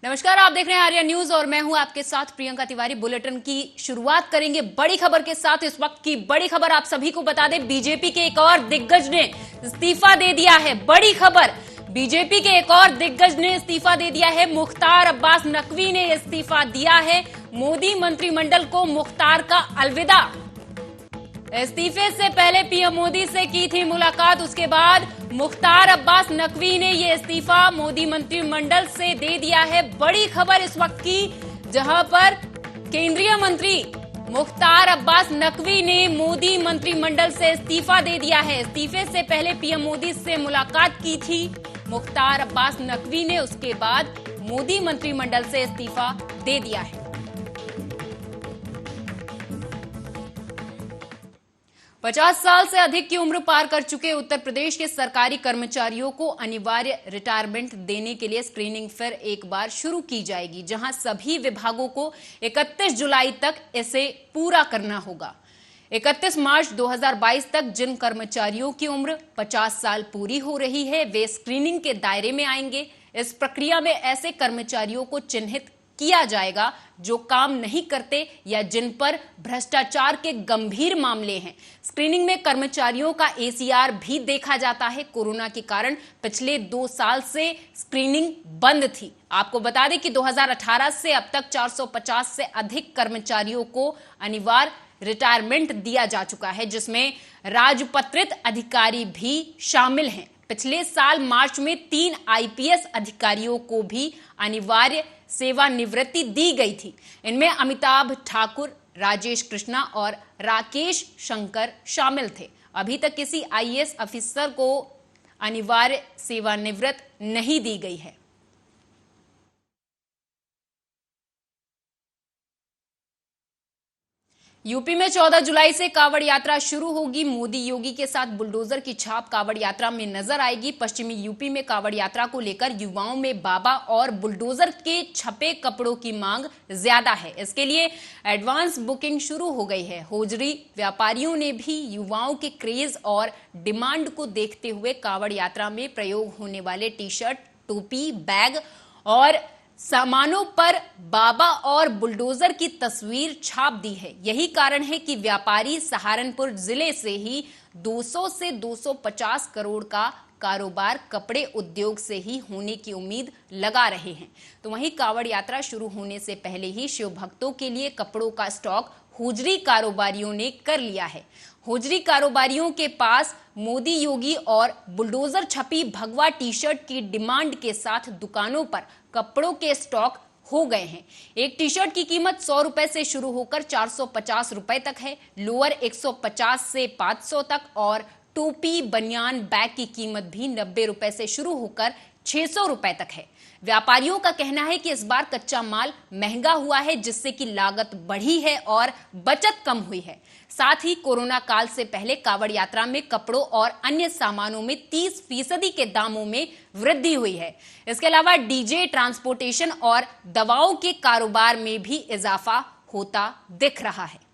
नमस्कार, आप देख रहे हैं आर्या न्यूज और मैं हूं आपके साथ प्रियंका तिवारी। बुलेटिन की शुरुआत करेंगे बड़ी खबर के साथ। इस वक्त की बड़ी खबर आप सभी को बता दें, बीजेपी के एक और दिग्गज ने इस्तीफा दे दिया है। बड़ी खबर, बीजेपी के एक और दिग्गज ने इस्तीफा दे दिया है। मुख्तार अब्बास नकवी ने इस्तीफा दिया है। मोदी मंत्रिमंडल को मुख्तार का अलविदा। इस्तीफे से पहले पीएम मोदी से की थी मुलाकात, उसके बाद मुख्तार अब्बास नकवी ने यह इस्तीफा मोदी मंत्रिमंडल से दे दिया है। बड़ी खबर इस वक्त की, जहां पर केंद्रीय मंत्री मुख्तार अब्बास नकवी ने मोदी मंत्रिमंडल से इस्तीफा दे दिया है। इस्तीफे से पहले पीएम मोदी से मुलाकात की थी मुख्तार अब्बास नकवी ने, उसके बाद मोदी मंत्रिमंडल से इस्तीफा दे दिया है। 50 साल से अधिक की उम्र पार कर चुके उत्तर प्रदेश के सरकारी कर्मचारियों को अनिवार्य रिटायरमेंट देने के लिए स्क्रीनिंग फिर एक बार शुरू की जाएगी, जहां सभी विभागों को 31 जुलाई तक इसे पूरा करना होगा। 31 मार्च 2022 तक जिन कर्मचारियों की उम्र 50 साल पूरी हो रही है, वे स्क्रीनिंग के दायरे में आएंगे। इस प्रक्रिया में ऐसे कर्मचारियों को चिन्हित किया जाएगा जो काम नहीं करते या जिन पर भ्रष्टाचार के गंभीर मामले हैं। स्क्रीनिंग में कर्मचारियों का एसीआर भी देखा जाता है। कोरोना के कारण पिछले 2 साल से स्क्रीनिंग बंद थी। आपको बता दें कि 2018 से अब तक 450 से अधिक कर्मचारियों को अनिवार्य रिटायरमेंट दिया जा चुका है, जिसमें राजपत्रित अधिकारी भी शामिल हैं। पिछले साल मार्च में 3 आईपीएस अधिकारियों को भी अनिवार्य सेवानिवृत्ति दी गई थी। इनमें अमिताभ ठाकुर, राजेश कृष्णा और राकेश शंकर शामिल थे। अभी तक किसी आईएएस अफसर को अनिवार्य सेवानिवृत्ति नहीं दी गई है। यूपी में 14 जुलाई से कावड़ यात्रा शुरू होगी। मोदी योगी के साथ बुलडोजर की छाप कावड़ यात्रा में नजर आएगी। पश्चिमी यूपी में कावड़ यात्रा को लेकर युवाओं में बाबा और बुलडोजर के छपे कपड़ों की मांग ज्यादा है। इसके लिए एडवांस बुकिंग शुरू हो गई है। होजरी व्यापारियों ने भी युवाओं के क्रेज और डिमांड को देखते हुए कावड़ यात्रा में प्रयोग होने वाले टी शर्ट, टोपी, बैग और सामानों पर बाबा और बुलडोजर की तस्वीर छाप दी है। यही कारण है कि व्यापारी सहारनपुर जिले से ही 200 से 250 करोड़ का कारोबार कपड़े उद्योग से ही होने की उम्मीद लगा रहे हैं। तो वहीं कावड़ यात्रा शुरू होने से पहले ही शिव भक्तों के लिए कपड़ों का स्टॉक होजरी कारोबारियों ने कर लिया है। होजरी कारोबारियों के पास मोदी योगी और बुलडोजर छपी भगवा टी शर्ट की डिमांड के साथ दुकानों पर कपड़ों के स्टॉक हो गए हैं। एक टी शर्ट की कीमत 100 रुपए से शुरू होकर 450 रुपए तक है। लोअर 150 से 500 तक और टोपी, बनियान, बैग की कीमत भी 90 रुपए से शुरू होकर 600 रुपए तक है। व्यापारियों का कहना है कि इस बार कच्चा माल महंगा हुआ है, जिससे कि लागत बढ़ी है और बचत कम हुई है। साथ ही कोरोना काल से पहले कावड़ यात्रा में कपड़ों और अन्य सामानों में 30% के दामों में वृद्धि हुई है। इसके अलावा डीजे, ट्रांसपोर्टेशन और दवाओं के कारोबार में भी इजाफा होता दिख रहा है।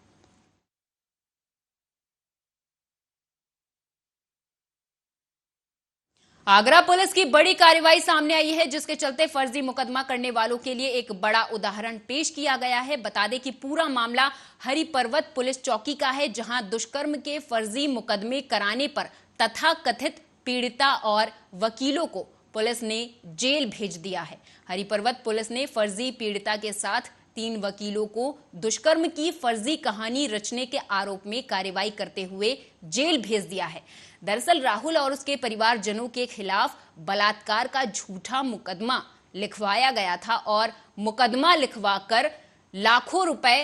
आगरा पुलिस की बड़ी कार्रवाई सामने आई है, जिसके चलते फर्जी मुकदमा करने वालों के लिए एक बड़ा उदाहरण पेश किया गया है। बता दें कि पूरा मामला हरिपर्वत पुलिस चौकी का है, जहां दुष्कर्म के फर्जी मुकदमे कराने पर तथाकथित पीड़िता और वकीलों को पुलिस ने जेल भेज दिया है। हरिपर्वत पुलिस ने फर्जी पीड़िता के साथ 3 वकीलों को दुष्कर्म की फर्जी कहानी रचने के आरोप में कार्रवाई करते हुए जेल भेज दिया है। दरअसल राहुल और उसके परिवारजनों के खिलाफ बलात्कार का झूठा मुकदमा लिखवाया गया था और मुकदमा लिखवाकर लाखों रुपए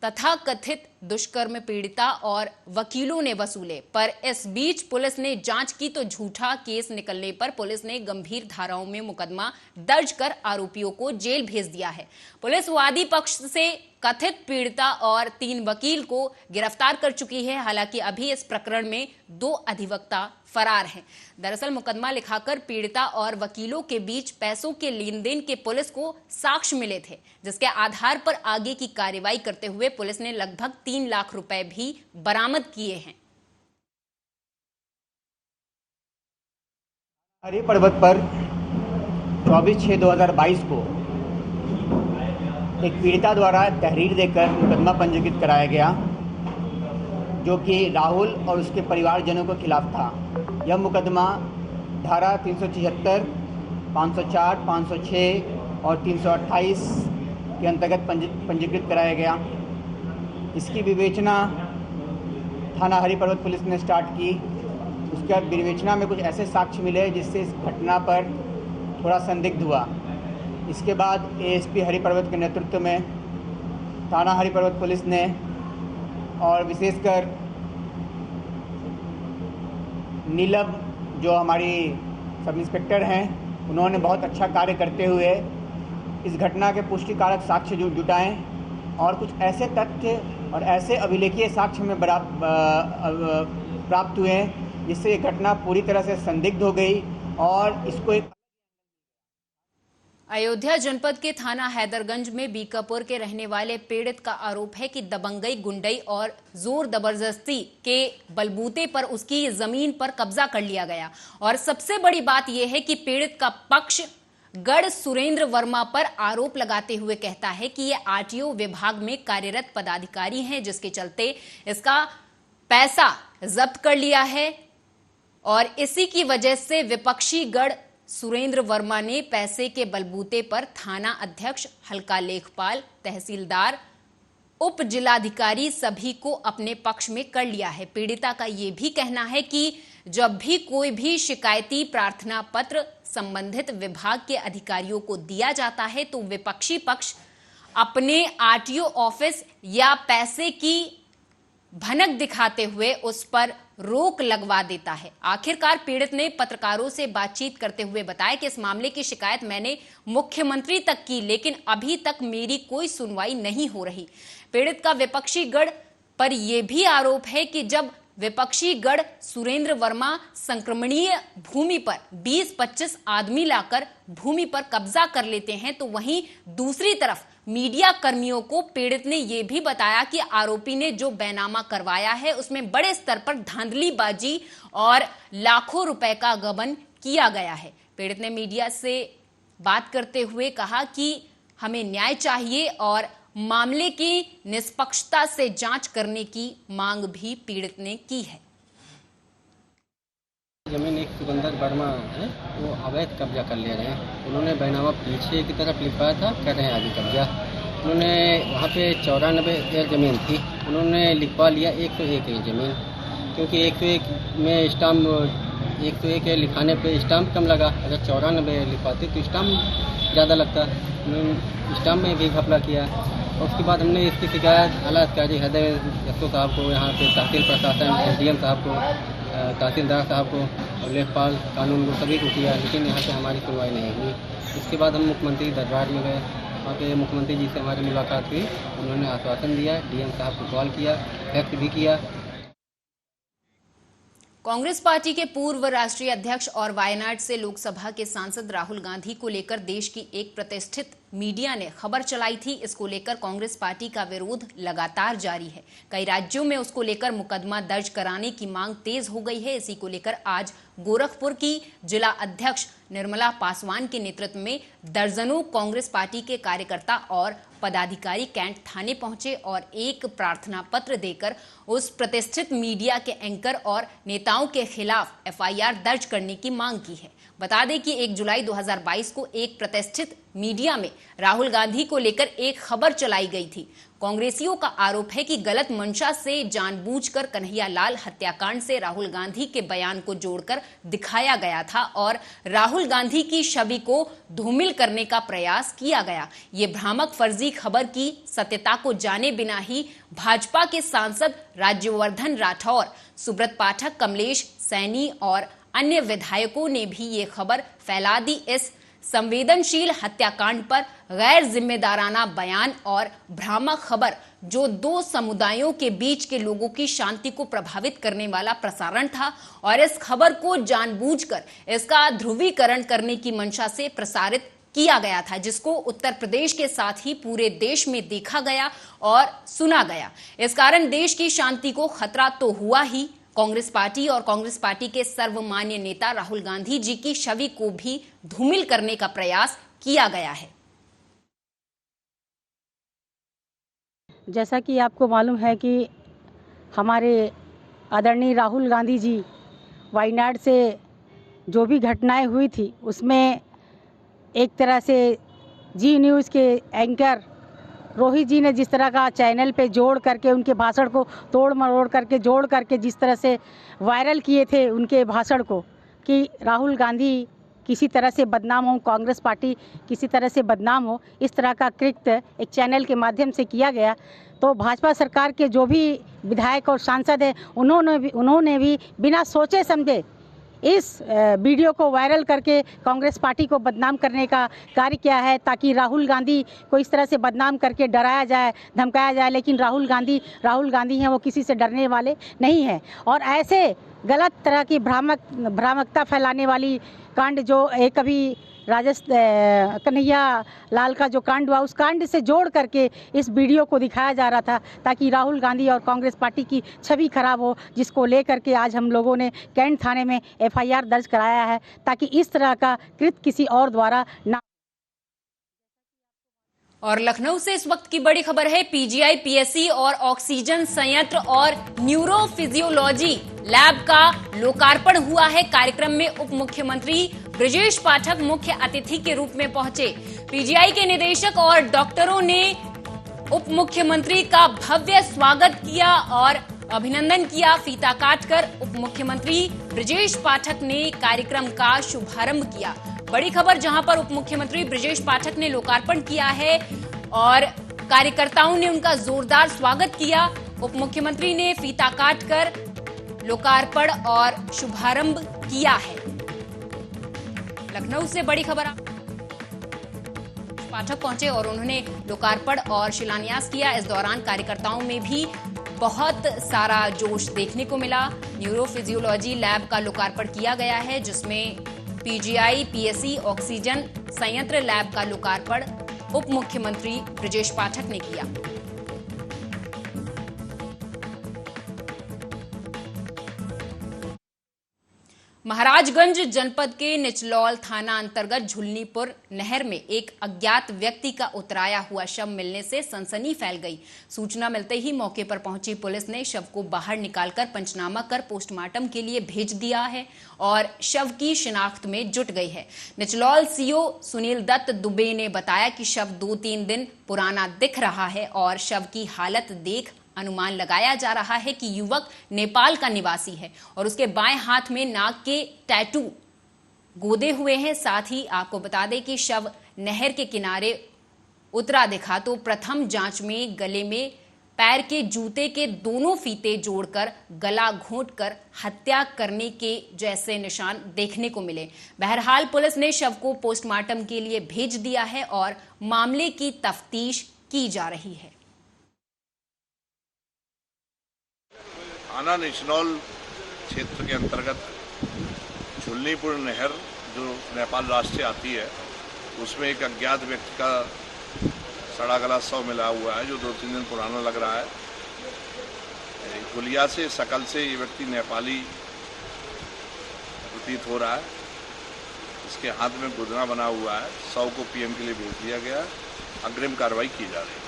तथाकथित दुष्कर्म पीड़िता और वकीलों ने वसूले। पर इस बीच पुलिस ने जांच की तो झूठा केस निकलने पर पुलिस ने गंभीर धाराओं में मुकदमा दर्ज कर आरोपियों को जेल भेज दिया है। पुलिस वादी पक्ष से कथित पीड़िता और 3 वकील को गिरफ्तार कर चुकी है। हालांकि अभी इस प्रकरण में 2 अधिवक्ता फरार हैं। दरअसल मुकदमा लिखाकर पीड़िता और वकीलों के बीच पैसों के लेन देन के पुलिस को साक्ष्य मिले थे, जिसके आधार पर आगे की कार्रवाई करते हुए पुलिस ने लगभग 3 लाख रुपए भी बरामद किए हैं। हरे पर्वत पर 24/6/2022 को एक पीड़िता द्वारा तहरीर देकर मुकदमा पंजीकृत कराया गया, जो कि राहुल और उसके परिवारजनों के खिलाफ था। यह मुकदमा धारा 376, 504, 506 और 328 के अंतर्गत पंजीकृत कराया गया। इसकी विवेचना थाना हरि पर्वत पुलिस ने स्टार्ट की। उसके बाद विवेचना में कुछ ऐसे साक्ष्य मिले जिससे इस घटना पर थोड़ा संदिग्ध हुआ। इसके बाद एएसपी हरि पर्वत के नेतृत्व में थाना हरि पर्वत पुलिस ने और विशेषकर नीलम जो हमारी सब इंस्पेक्टर हैं, उन्होंने बहुत अच्छा कार्य करते हुए इस घटना के पुष्टिकारक साक्ष्य जुटाएं और कुछ ऐसे तथ्य और ऐसे अभिलेखीय साक्ष्य में प्राप्त हुए जिससे ये घटना पूरी तरह से संदिग्ध हो गई और इसको एक अयोध्या जनपद के थाना हैदरगंज में बीकापुर के रहने वाले पीड़ित का आरोप है कि दबंगई, गुंडई और जोर जबरदस्ती के बलबूते पर उसकी जमीन पर कब्जा कर लिया गया। और सबसे बड़ी बात यह है कि पीड़ित का पक्ष गढ़ सुरेंद्र वर्मा पर आरोप लगाते हुए कहता है कि यह आरटीओ विभाग में कार्यरत पदाधिकारी हैं, जिसके चलते इसका पैसा जब्त कर लिया है और इसी की वजह से विपक्षी गढ़ सुरेंद्र वर्मा ने पैसे के बलबूते पर थाना अध्यक्ष, हल्का लेखपाल, तहसीलदार, उप जिलाधिकारी सभी को अपने पक्ष में कर लिया है। पीड़िता का यह भी कहना है कि जब भी कोई भी शिकायती प्रार्थना पत्र संबंधित विभाग के अधिकारियों को दिया जाता है तो विपक्षी पक्ष अपने आरटीओ ऑफिस या पैसे की भनक दिखाते हुए उस पर रोक लगवा देता है। आखिरकार पीड़ित ने पत्रकारों से बातचीत करते हुए बताया कि इस मामले की शिकायत मैंने मुख्यमंत्री तक की, लेकिन अभी तक मेरी कोई सुनवाई नहीं हो रही। पीड़ित का विपक्षी गढ़ पर यह भी आरोप है कि जब विपक्षी गढ़ सुरेंद्र वर्मा संक्रमणीय भूमि पर 20-25 आदमी लाकर भूमि पर कब्जा कर लेते हैं, तो वहीं दूसरी तरफ मीडिया कर्मियों को पीड़ित ने यह भी बताया कि आरोपी ने जो बैनामा करवाया है उसमें बड़े स्तर पर धांधलीबाजी और लाखों रुपए का गबन किया गया है। पीड़ित ने मीडिया से बात करते हुए कहा कि हमें न्याय चाहिए और मामले की निष्पक्षता से जांच करने की मांग भी पीड़ित ने की है। जमीन एक सुरेंद्र वर्मा है, वो अवैध कब्जा कर ले रहे हैं। उन्होंने बैनामा पीछे की तरफ लिखवाया था, कर रहे हैं आगे कब्जा। उन्होंने वहाँ पे 94 एकड़ जमीन थी, उन्होंने लिखवा लिया 101 जमीन, क्योंकि 101 में स्टाम्प 101 लिखाने पे स्टाम्प कम लगा। अगर 94 लिखवाते तो स्टाम्प ज़्यादा लगता। स्टाम्प में भी घपला किया। और उसके बाद हमने इसकी शिकायत आला अधिकारी हैदर एसओ साहब को, यहाँ पे तहसील प्रशासन, एसडीएम साहब को, तहसीलदार साहब को और लेखपाल, कानून को सभी को किया, लेकिन यहाँ से हमारी सुनवाई नहीं हुई। इसके बाद हम मुख्यमंत्री दरबार में गए। वहाँ पे मुख्यमंत्री जी से हमारी मुलाकात हुई। उन्होंने आश्वासन दिया, डीएम साहब को कॉल किया, फैक्स भी किया। कांग्रेस पार्टी के पूर्व राष्ट्रीय अध्यक्ष और वायनाड से लोकसभा के सांसद राहुल गांधी को लेकर देश की एक प्रतिष्ठित मीडिया ने खबर चलाई थी। इसको लेकर कांग्रेस पार्टी का विरोध लगातार जारी है। कई राज्यों में उसको लेकर मुकदमा दर्ज कराने की मांग तेज हो गई है। इसी को लेकर आज गोरखपुर की जिला अध्यक्ष निर्मला पासवान के नेतृत्व में दर्जनों कांग्रेस पार्टी के कार्यकर्ता और पदाधिकारी कैंट थाने पहुंचे और एक प्रार्थना पत्र देकर उस प्रतिष्ठित मीडिया के एंकर और नेताओं के खिलाफ एफआईआर दर्ज करने की मांग की है। बता दें कि 1 जुलाई 2022 को एक प्रतिष्ठित मीडिया में राहुल गांधी को लेकर एक खबर चलाई गई थी। कांग्रेसियों का आरोप है कि गलत मंशा से जानबूझकर कन्हैयालाल हत्याकांड से राहुल गांधी के बयान को जोड़कर दिखाया गया था और राहुल गांधी की छवि को धूमिल करने का प्रयास किया गया। ये भ्रामक फर्जी खबर की सत्यता को जाने बिना ही भाजपा के सांसद राज्यवर्धन राठौर, सुब्रत पाठक, कमलेश सैनी और अन्य विधायकों ने भी ये खबर फैला दी। इस संवेदनशील हत्याकांड पर गैर जिम्मेदाराना बयान और भ्रामक खबर जो दो समुदायों के बीच के लोगों की शांति को प्रभावित करने वाला प्रसारण था और इस खबर को जानबूझकर इसका ध्रुवीकरण करने की मंशा से प्रसारित किया गया था, जिसको उत्तर प्रदेश के साथ ही पूरे देश में देखा गया और सुना गया। इस कारण देश की शांति को खतरा तो हुआ ही, कांग्रेस पार्टी और कांग्रेस पार्टी के सर्वमान्य नेता राहुल गांधी जी की छवि को भी धूमिल करने का प्रयास किया गया है। जैसा कि आपको मालूम है कि हमारे आदरणीय राहुल गांधी जी वायनाड से जो भी घटनाएं हुई थी उसमें एक तरह से जी न्यूज़ के एंकर रोहित जी ने जिस तरह का चैनल पे जोड़ करके उनके भाषण को तोड़ मरोड़ करके जोड़ करके जिस तरह से वायरल किए थे उनके भाषण को कि राहुल गांधी किसी तरह से बदनाम हो, कांग्रेस पार्टी किसी तरह से बदनाम हो, इस तरह का कृत्य एक चैनल के माध्यम से किया गया। तो भाजपा सरकार के जो भी विधायक और सांसद हैं उन्होंने भी बिना सोचे समझे इस वीडियो को वायरल करके कांग्रेस पार्टी को बदनाम करने का कार्य किया है, ताकि राहुल गांधी को इस तरह से बदनाम करके डराया जाए, धमकाया जाए। लेकिन राहुल गांधी हैं, वो किसी से डरने वाले नहीं हैं। और ऐसे गलत तरह की भ्रामकता फैलाने वाली कांड जो एक अभी कन्हैया लाल का जो कांड हुआ, उस कांड से जोड़ करके इस वीडियो को दिखाया जा रहा था ताकि राहुल गांधी और कांग्रेस पार्टी की छवि खराब हो, जिसको लेकर के आज हम लोगों ने कैंट थाने में FIR दर्ज कराया है ताकि इस तरह का कृत्य किसी और द्वारा ना। और लखनऊ से इस वक्त की बड़ी खबर है। PGI PSC और ऑक्सीजन संयंत्र और न्यूरोफिजियोलॉजी लैब का लोकार्पण हुआ है। कार्यक्रम में उप मुख्यमंत्री ब्रजेश पाठक मुख्य अतिथि के रूप में पहुंचे। PGI के निदेशक और डॉक्टरों ने उप मुख्यमंत्री का भव्य स्वागत किया और अभिनंदन किया। फीता काटकर उप मुख्यमंत्री ब्रजेश पाठक ने कार्यक्रम का शुभारंभ किया। बड़ी खबर, जहां पर उप मुख्यमंत्री ब्रजेश पाठक ने लोकार्पण किया है और कार्यकर्ताओं ने उनका जोरदार स्वागत किया। उप मुख्यमंत्री ने फीता काटकर लोकार्पण और शुभारंभ किया है। लखनऊ से बड़ी खबर, पाठक पहुंचे और उन्होंने लोकार्पण और शिलान्यास किया। इस दौरान कार्यकर्ताओं में भी बहुत सारा जोश देखने को मिला। न्यूरोफिजियोलॉजी लैब का लोकार्पण किया गया है, जिसमें PGI PSC ऑक्सीजन संयंत्र लैब का लोकार्पण उप मुख्यमंत्री ब्रजेश पाठक ने किया। महाराजगंज जनपद के निचलौल थाना अंतर्गत झुलनीपुर नहर में एक अज्ञात व्यक्ति का उतराया हुआ शव मिलने से सनसनी फैल गई। सूचना मिलते ही मौके पर पहुंची पुलिस ने शव को बाहर निकालकर पंचनामा कर पोस्टमार्टम के लिए भेज दिया है और शव की शिनाख्त में जुट गई है। निचलौल CO सुनील दत्त दुबे ने बताया कि शव 2-3 दिन पुराना दिख रहा है और शव की हालत देख अनुमान लगाया जा रहा है कि युवक नेपाल का निवासी है और उसके बाएं हाथ में नाक के टैटू गोदे हुए हैं। साथ ही आपको बता दें कि शव नहर के किनारे उतरा दिखा तो प्रथम जांच में गले में पैर के जूते के दोनों फीते जोड़कर गला घोंटकर हत्या करने के जैसे निशान देखने को मिले। बहरहाल पुलिस ने शव को पोस्टमार्टम के लिए भेज दिया है और मामले की तफ्तीश की जा रही है। थाना निचलौल क्षेत्र के अंतर्गत झुलनीपुर नहर जो नेपाल राष्ट्र से आती है, उसमें एक अज्ञात व्यक्ति का सड़ा गला शव मिला हुआ है जो 2-3 दिन पुराना लग रहा है। गुलिया से शकल से ये व्यक्ति नेपाली प्रतीत हो रहा है। इसके हाथ में गुदना बना हुआ है। शव को PM के लिए भेज दिया गया। अग्रिम कार्रवाई की जा रही है।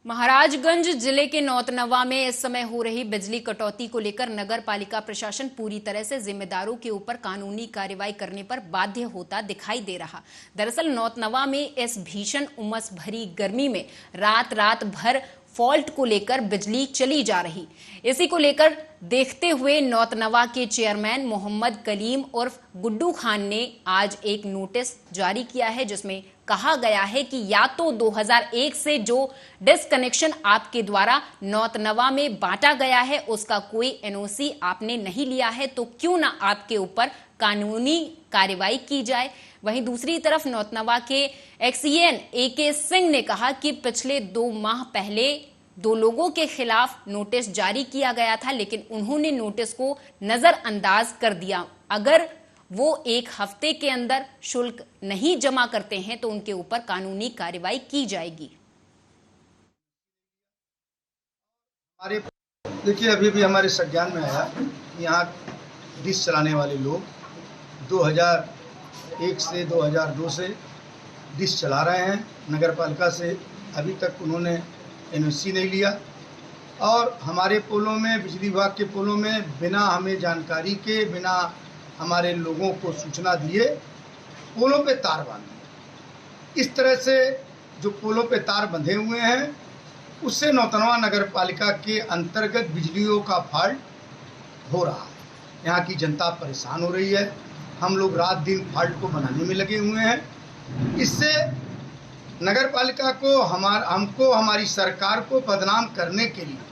महाराजगंज जिले के नौतनवा में इस समय हो रही बिजली कटौती को लेकर नगर पालिका प्रशासन पूरी तरह से जिम्मेदारों के ऊपर कानूनी कार्रवाई करने पर बाध्य होता दिखाई दे रहा। दरअसल नौतनवा में इस भीषण उमस भरी गर्मी में रात भर फॉल्ट को लेकर बिजली चली जा रही। इसी को लेकर देखते हुए नौतनवा के चेयरमैन मोहम्मद कलीम उर्फ गुड्डू खान ने आज एक नोटिस जारी किया है, जिसमें कहा गया है कि या तो 2001 से जो डिस्कनेक्शन आपके द्वारा नौतनवा में बांटा गया है उसका कोई NOC आपने नहीं लिया है, तो क्यों ना आपके ऊपर कानूनी कार्रवाई की जाए। वहीं दूसरी तरफ नौतनवा के XEN AK सिंह ने कहा कि पिछले 2 माह पहले 2 लोगों के खिलाफ नोटिस जारी किया गया था, लेकिन उन्होंने नोटिस को नजरअंदाज कर दिया। अगर वो 1 हफ्ते के अंदर शुल्क नहीं जमा करते हैं तो उनके ऊपर कानूनी कार्रवाई की जाएगी। देखिए, अभी भी हमारे संज्ञान में आया, यहाँ डिश चलाने वाले लोग 2001 से 2002 से डिश चला रहे हैं। नगर पालिका से अभी तक उन्होंने एनओसी नहीं लिया और हमारे पोलों में, बिजली विभाग के पोलों में बिना हमें जानकारी के, बिना हमारे लोगों को सूचना दिए पोलों पे तार बांधे। इस तरह से जो पोलों पे तार बंधे हुए हैं उससे नौतनवा नगर पालिका के अंतर्गत बिजलियों का फॉल्ट हो रहा है। यहाँ की जनता परेशान हो रही है। हम लोग रात दिन फॉल्ट को बनाने में लगे हुए हैं। इससे नगर पालिका को, हमको, हमारी सरकार को बदनाम करने के लिए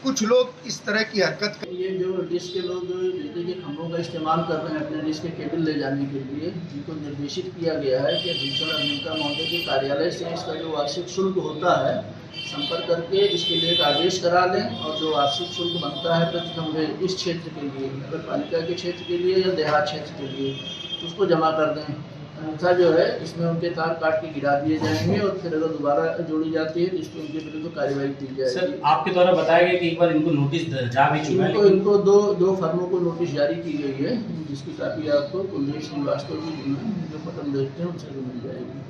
कुछ लोग इस तरह की हरकत ये जो डिश के लोग बिजली के खंभों का इस्तेमाल कर रहे हैं अपने डिश के केबल ले जाने के लिए, जिनको निर्देशित किया गया है कि अधीक्षण अभियंता महोदय के कार्यालय से इसका जो वार्षिक शुल्क होता है संपर्क करके इसके लिए एक आदेश करा लें और जो वार्षिक शुल्क बनता है प्रतिखंभे इस क्षेत्र के लिए, नगर पालिका के क्षेत्र के लिए या देहात क्षेत्र के लिए, उसको जमा कर दें। अन्यथा जो है इसमें उनके तार काट के गिरा दिए जाएंगे और फिर अगर दोबारा जोड़ी जाती है तो इस पर उनके विरुद्ध कार्रवाई की जाएगी। सर, आपके द्वारा बताया गया कि एक बार इनको नोटिस जा भी चुका है। इनको दो फर्मों को नोटिस जारी की गई है, जिसकी कापी आपको कुलदीप श्रीवास्तव जी जो पटन देखते हैं उनसे मिल जाएगी।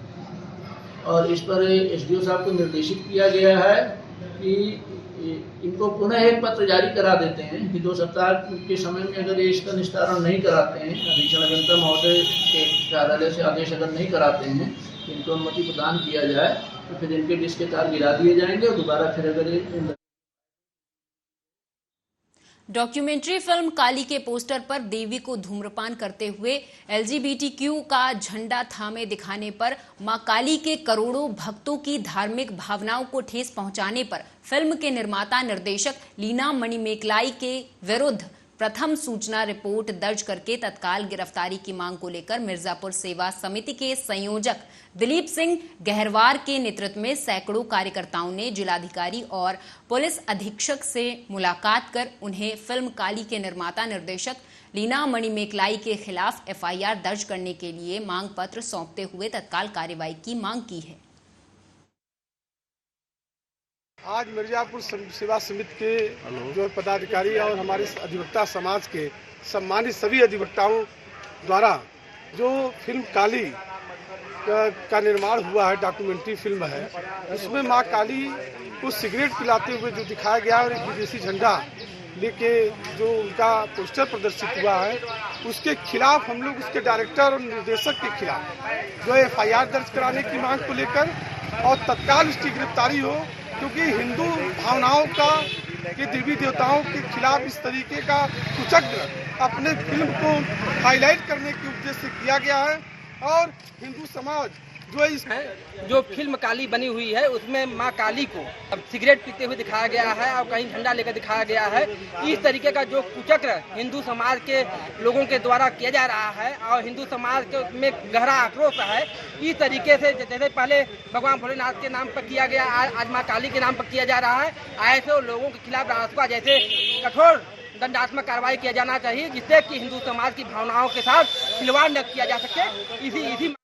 और इस पर एसडीओ साहब को निर्देशित किया गया है कि इनको पुनः एक पत्र जारी करा देते हैं कि 2 सप्ताह के समय में अगर ये इसका निस्तारण नहीं कराते हैं, अधीक्षण अभियंता महोदय के कार्यालय से आदेश अगर नहीं कराते हैं, इनको अनुमति प्रदान किया जाए तो फिर इनके डिश के तार गिरा दिए जाएंगे और दोबारा फिर अगर ये डॉक्यूमेंट्री फिल्म काली के पोस्टर पर देवी को धूम्रपान करते हुए एलजीबीटीक्यू का झंडा थामे दिखाने पर मां काली के करोड़ों भक्तों की धार्मिक भावनाओं को ठेस पहुंचाने पर फिल्म के निर्माता निर्देशक लीना मणिमेकलाई के विरुद्ध प्रथम सूचना रिपोर्ट दर्ज करके तत्काल गिरफ्तारी की मांग को लेकर मिर्जापुर सेवा समिति के संयोजक दिलीप सिंह गहरवार के नेतृत्व में सैकड़ों कार्यकर्ताओं ने जिलाधिकारी और पुलिस अधीक्षक से मुलाकात कर उन्हें फिल्म काली के निर्माता निर्देशक लीना मणिमेकलाई के खिलाफ एफआईआर दर्ज करने के लिए मांग पत्र सौंपते हुए तत्काल कार्रवाई की मांग की है। आज मिर्जापुर सेवा समिति के जो पदाधिकारी और हमारे अधिवक्ता समाज के सम्मानित सभी अधिवक्ताओं द्वारा जो फिल्म काली का निर्माण हुआ है, डॉक्यूमेंट्री फिल्म है, उसमें मां काली को सिगरेट पिलाते हुए जो दिखाया गया और एक विदेशी झंडा लेके जो उनका पोस्टर प्रदर्शित हुआ है, उसके खिलाफ हम लोग उसके डायरेक्टर और निर्देशक के खिलाफ जो एफआईआर दर्ज कराने की मांग को लेकर और तत्काल उसकी गिरफ्तारी हो, क्योंकि हिंदू भावनाओं का के देवी देवताओं के खिलाफ इस तरीके का कुचक्र अपने फिल्म को हाईलाइट करने के उद्देश्य से किया गया है। और हिंदू समाज जो फिल्म काली बनी हुई है उसमें मां काली को अब सिगरेट पीते हुए दिखाया गया है और कहीं झंडा लेकर दिखाया गया है। इस तरीके का जो कुचक्र हिंदू समाज के लोगों के द्वारा किया जा रहा है और हिंदू समाज के में गहरा आक्रोश है। इस तरीके से जैसे पहले भगवान भोलेनाथ के नाम पर किया गया, आज मां काली के नाम पर किया जा रहा है, ऐसे लोगों के खिलाफ राष्ट्रपा जैसे कठोर दंडात्मक कार्रवाई किया जाना चाहिए, जिससे कि हिंदू समाज की भावनाओं के साथ खिलवाड़ न किया जा सके। इसी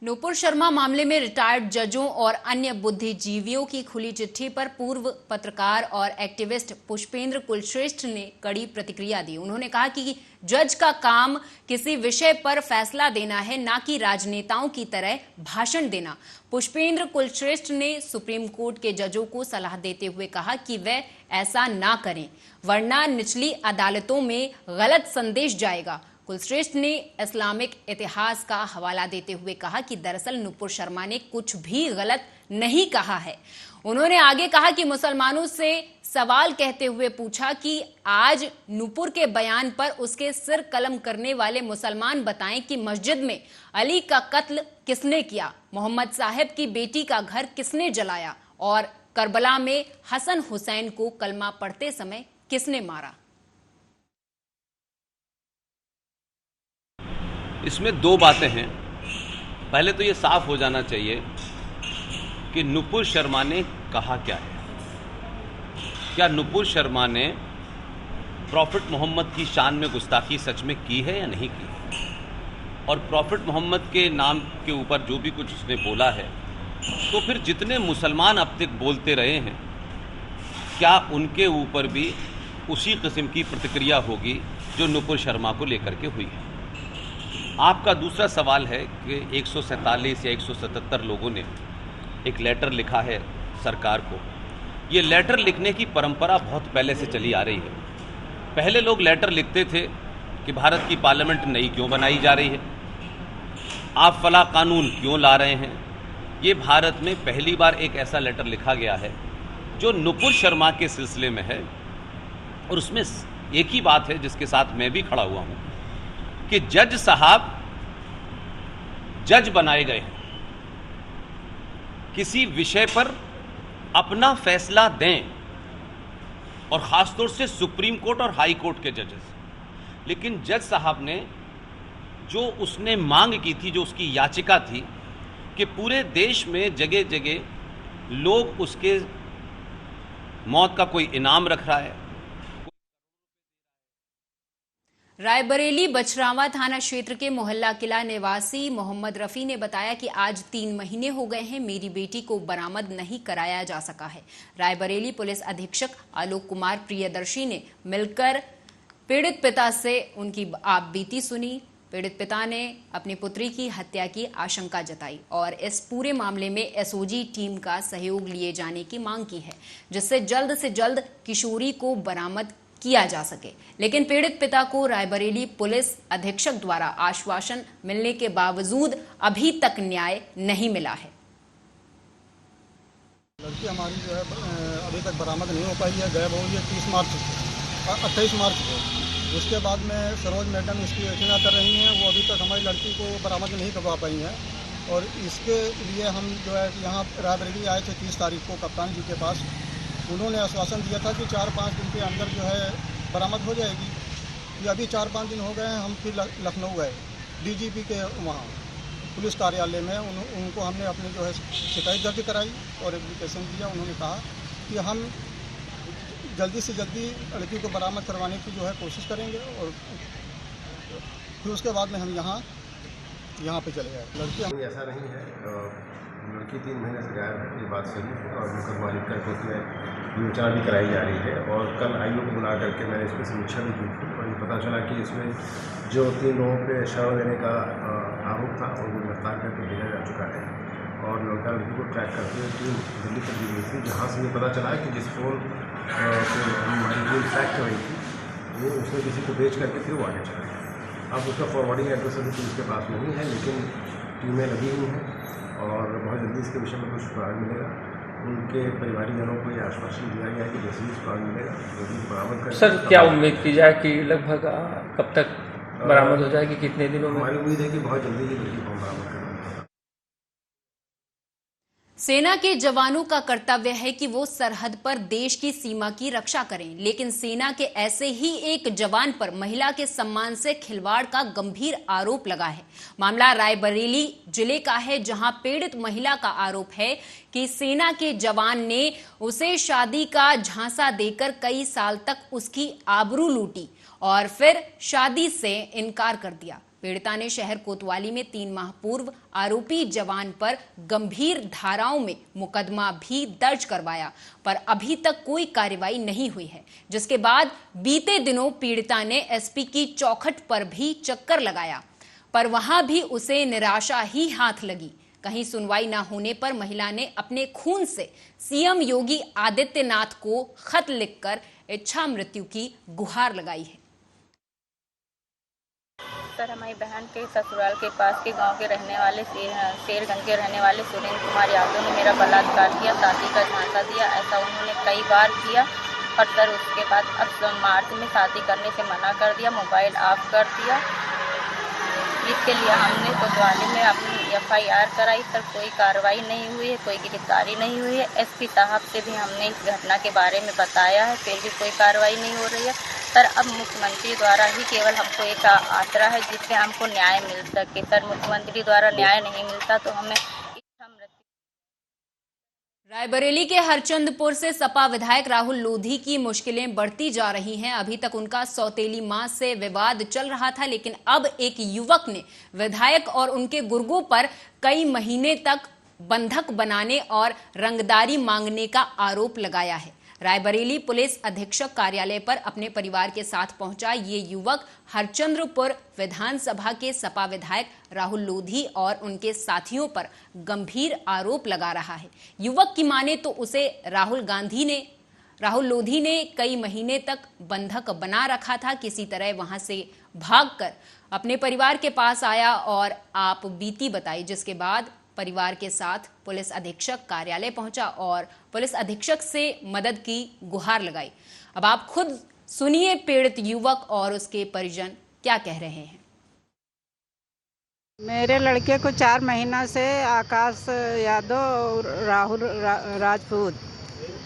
नूपुर शर्मा मामले में रिटायर्ड जजों और अन्य बुद्धिजीवियों की खुली चिट्ठी पर पूर्व पत्रकार और एक्टिविस्ट पुष्पेंद्र कुलश्रेष्ठ ने कड़ी प्रतिक्रिया दी। उन्होंने कहा कि जज का काम किसी विषय पर फैसला देना है, ना कि राजनेताओं की तरह भाषण देना। पुष्पेंद्र कुलश्रेष्ठ ने सुप्रीम कोर्ट के जजों को सलाह देते हुए कहा कि वे ऐसा ना करें, वरना निचली अदालतों में गलत संदेश जाएगा। कुलश्रेष्ठ ने इस्लामिक इतिहास का हवाला देते हुए कहा कि दरअसल नूपुर शर्मा ने कुछ भी गलत नहीं कहा है। उन्होंने आगे कहा कि मुसलमानों से सवाल कहते हुए पूछा कि आज नूपुर के बयान पर उसके सिर कलम करने वाले मुसलमान बताएं कि मस्जिद में अली का कत्ल किसने किया, मोहम्मद साहब की बेटी का घर किसने जलाया और करबला में हसन हुसैन को कलमा पढ़ते समय किसने मारा। इसमें दो बातें हैं। पहले तो ये साफ हो जाना चाहिए कि नूपुर शर्मा ने कहा क्या है। क्या नूपुर शर्मा ने प्रॉफिट मोहम्मद की शान में गुस्ताखी सच में की है या नहीं की? और प्रॉफिट मोहम्मद के नाम के ऊपर जो भी कुछ उसने बोला है, तो फिर जितने मुसलमान अब तक बोलते रहे हैं क्या उनके ऊपर भी उसी किस्म की प्रतिक्रिया होगी जो नुपुर शर्मा को लेकर के हुई है। आपका दूसरा सवाल है कि 147 या 177 लोगों ने एक लेटर लिखा है सरकार को। ये लेटर लिखने की परंपरा बहुत पहले से चली आ रही है। पहले लोग लेटर लिखते थे कि भारत की पार्लियामेंट नई क्यों बनाई जा रही है, आप फला कानून क्यों ला रहे हैं। ये भारत में पहली बार एक ऐसा लेटर लिखा गया है जो नुपुर शर्मा के सिलसिले में है, और उसमें एक ही बात है जिसके साथ मैं भी खड़ा हुआ हूं कि जज साहब जज बनाए गए हैं, किसी विषय पर अपना फैसला दें, और खासतौर से सुप्रीम कोर्ट और हाई कोर्ट के जजेस। लेकिन जज साहब ने जो उसने मांग की थी, जो उसकी याचिका थी कि पूरे देश में जगह जगह लोग उसके मौत का कोई इनाम रख रहा है। रायबरेली बछरावा थाना क्षेत्र के मोहल्ला किला निवासी मोहम्मद रफी ने बताया कि आज 3 महीने हो गए हैं, मेरी बेटी को बरामद नहीं कराया जा सका है। रायबरेली पुलिस अधीक्षक आलोक कुमार प्रियदर्शी ने मिलकर पीड़ित पिता से उनकी आप बीती सुनी। पीड़ित पिता ने अपनी पुत्री की हत्या की आशंका जताई और इस पूरे मामले में एसओजी टीम का सहयोग लिए जाने की मांग की है, जिससे जल्द से जल्द किशोरी को बरामद किया जा सके। लेकिन पीड़ित पिता को रायबरेली पुलिस अधीक्षक द्वारा आश्वासन मिलने के बावजूद अभी तक न्याय नहीं मिला है। लड़की हमारी जो है अभी तक बरामद नहीं हो पाई है, गायब हो गई है 28 मार्च को। उसके बाद में सरोज मैडम इसकी योजना कर रही हैं, वो अभी तक हमारी लड़की को बरामद नहीं करवा पाई हैं। और इसके लिए हम जो है यहाँ रायबरेली आए थे 30 तारीख को कप्तान जी के पास। उन्होंने आश्वासन दिया था कि 4-5 दिन के अंदर जो है बरामद हो जाएगी। ये अभी 4-5 दिन हो गए हैं, हम फिर लखनऊ गए डीजीपी के वहाँ पुलिस कार्यालय में। उनको हमने अपनी जो है शिकायत दर्ज कराई और एप्लीकेशन दिया। उन्होंने कहा कि हम जल्दी से जल्दी लड़की को बरामद करवाने की जो है कोशिश करेंगे, और फिर उसके बाद में हम यहाँ पे चले गए। लड़की ऐसा नहीं है, लड़की 3 महीने से गायब है, ये बात सही है, और मुकदमा लिख करके उसमें विचार भी कराई जा रही है। और कल आईओ को बुला करके मैंने इस पर समीक्षा भी की थी, और ये पता चला कि इसमें जो 3 लोगों पे शरण देने का आरोप था उनको गिरफ्तार करके भेजा जा चुका है। और लड़की को ट्रैक करते हुए टीम दिल्ली तक दी गई थी, जहाँ से ये पता चला कि जिस फोन को हमारी टीम ट्रैक कर रही थी वो उसने किसी को बेच करके फिर वो आगे चला गया। अब उसका फॉरवर्डिंग एड्रेस अभी पुलिस के पास नहीं है, लेकिन टीमें लगी हुई हैं और बहुत जल्दी इसके विषय में कुछ सुराग मिलेगा। उनके परिवारीजनों को ये आश्वासन दिया गया है कि जैसे ही सुराग मिलेगा जल्दी बरामद कर। सर, क्या उम्मीद की जाए कि लगभग कब तक बरामद हो जाएगी, कितने दिनों में? हमारी उम्मीद है कि बहुत जल्दी ही लड़की को बरामद करेंगे। सेना के जवानों का कर्तव्य है कि वो सरहद पर देश की सीमा की रक्षा करें, लेकिन सेना के ऐसे ही एक जवान पर महिला के सम्मान से खिलवाड़ का गंभीर आरोप लगा है। मामला रायबरेली जिले का है, जहां पीड़ित महिला का आरोप है कि सेना के जवान ने उसे शादी का झांसा देकर कई साल तक उसकी आबरू लूटी और फिर शादी से इनकार कर दिया। पीड़िता ने शहर कोतवाली में 3 माह पूर्व आरोपी जवान पर गंभीर धाराओं में मुकदमा भी दर्ज करवाया, पर अभी तक कोई कार्रवाई नहीं हुई है, जिसके बाद बीते दिनों पीड़िता ने एसपी की चौखट पर भी चक्कर लगाया, पर वहां भी उसे निराशा ही हाथ लगी। कहीं सुनवाई न होने पर महिला ने अपने खून से सीएम योगी आदित्यनाथ को खत लिखकर इच्छा मृत्यु की गुहार लगाई है। सर, हमारी बहन के ससुराल के पास के गांव के रहने वाले शेरगंज के रहने वाले सुरेंद्र कुमार यादव ने मेरा बलात्कार किया, शादी का झांसा दिया। ऐसा उन्होंने कई बार किया और सर उसके बाद अब मार्च में शादी करने से मना कर दिया, मोबाइल ऑफ कर दिया। इसके लिए हमने कोतवाली में अपनी FIR कराई, सर कोई कार्रवाई नहीं हुई है, कोई गिरफ्तारी नहीं हुई है। SP साहब से भी हमने इस घटना के बारे में बताया है, फिर भी कोई कार्रवाई नहीं हो रही है। सर अब मुख्यमंत्री द्वारा ही केवल हमको एक आसरा है जिससे हमको न्याय मिल सके। सर मुख्यमंत्री द्वारा न्याय नहीं मिलता तो हमें इच्छा मृत्यु। रायबरेली के हरचंदपुर से सपा विधायक राहुल लोधी की मुश्किलें बढ़ती जा रही हैं। अभी तक उनका सौतेली मां से विवाद चल रहा था, लेकिन अब एक युवक ने विधायक और उनके गुर्गों पर कई महीने तक बंधक बनाने और रंगदारी मांगने का आरोप लगाया है। रायबरेली पुलिस अधीक्षक कार्यालय पर अपने परिवार के साथ पहुंचा ये युवक हरचंद्रपुर विधानसभा के सपा विधायक राहुल लोधी और उनके साथियों पर गंभीर आरोप लगा रहा है। युवक की माने तो उसे राहुल लोधी ने कई महीने तक बंधक बना रखा था। किसी तरह वहां से भागकर अपने परिवार के पास आया और आप बीती बताई, जिसके बाद परिवार के साथ पुलिस अधीक्षक कार्यालय पहुंचा और पुलिस अधीक्षक से मदद की गुहार लगाई। अब आप खुद सुनिए पीड़ित युवक और उसके परिजन क्या कह रहे हैं। मेरे लड़के को 4 महीना से आकाश यादव और राहुल राजपूत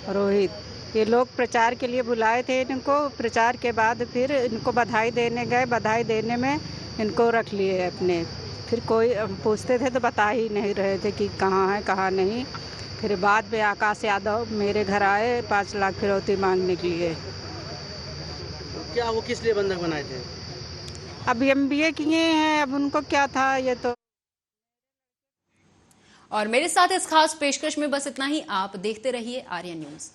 रोहित ये लोग प्रचार के लिए बुलाए थे इनको। प्रचार के बाद फिर इनको बधाई देने गए, बधाई देने में इनको रख लिए अपने। फिर कोई पूछते थे तो बता ही नहीं रहे थे कि कहाँ है कहाँ नहीं। फिर बाद में आकाश यादव मेरे घर आए 5 लाख फिरौती मांगने के लिए। क्या वो किस लिए बंधक बनाए थे? अब MBA किए हैं, अब उनको क्या था ये तो। और मेरे साथ इस खास पेशकश में बस इतना ही। आप देखते रहिए आर्यन न्यूज़।